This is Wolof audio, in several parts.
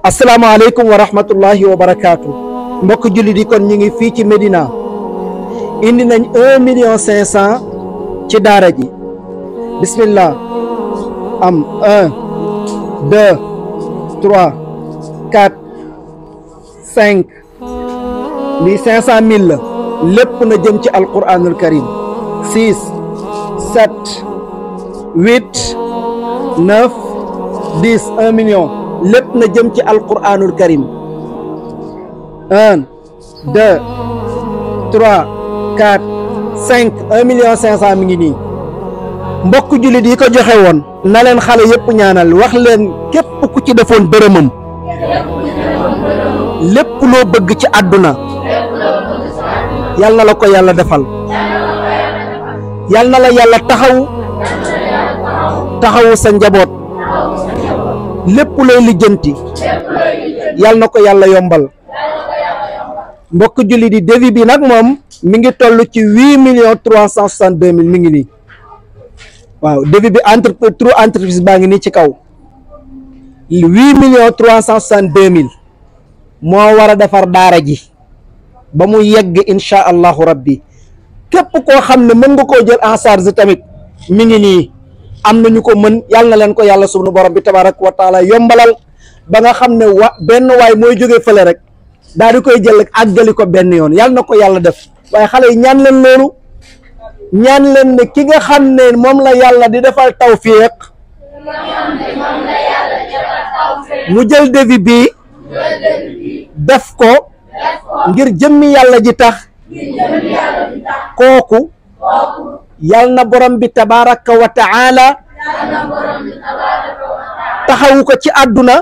asalaamaaleykum wa rahmatullahi wa barakaatu mbokk jullit yi kon ñu ngi fii ci Médina indi nañ 1,500,000 ci daara ji bismillah am 1 2 3 4 5 lii 500,000 la lépp na jëm ci alquranul karim 6 7 8 9 10 1 million lépp na jëm ci alquranul karim 1 2 3 4 5 1,500,000 mi ngi nii mbokk jullit yi ko joxe woon na leen xale yëpp ñaanal wax leen képp ku ci defoon dërëmam lépp loo bëgg ci àdduna yal na la ko yàlla defal yal na la yàlla taxawu sa njaboot lépp looy lijjanti yal na ko yàlla yombal mbokk julli di devis bi nag moom mi ngi toll ci 8,362,000 mi ngi nii waaw devis bi entreprise baa ngi nii ci kaw 8,362,000 moo war a defar daara ji ba mu yegg incha allahu rabbi képp koo xam ne mën nga koo jël en charge tamit mi ngi nii am na ñu ko mën yàlla na leen ko yàlla subhanahu borom bi tabarak wa taala yombalal ba nga xam ne benn waay mooy jógee fële rek daal di koy jël rek àggali ko benn yoon yàlla na ko yàlla def waaye xale yi ñaan leen loolu ñaan leen ne ki nga xam ne moom la yàlla di defal tawfiq mu jël devis bi def ko ngir jëmmi yàlla ji tax kooku yal na borom bi tabaraka wa taala taxawu ko ci àdduna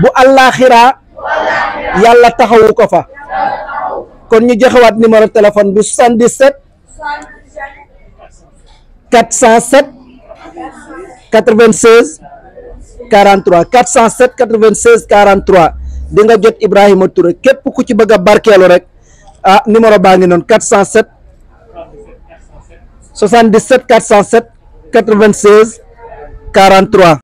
bu àllaaxira yàlla taxawu ko fa kon ñu joxewaat numéro téléphone bi 77 407 96 43 407 96 43 di nga jot Ibrahima Touré képp ku ci bëgg a barkeelu rek numéro baa ngi noonu 407 77 407 96 43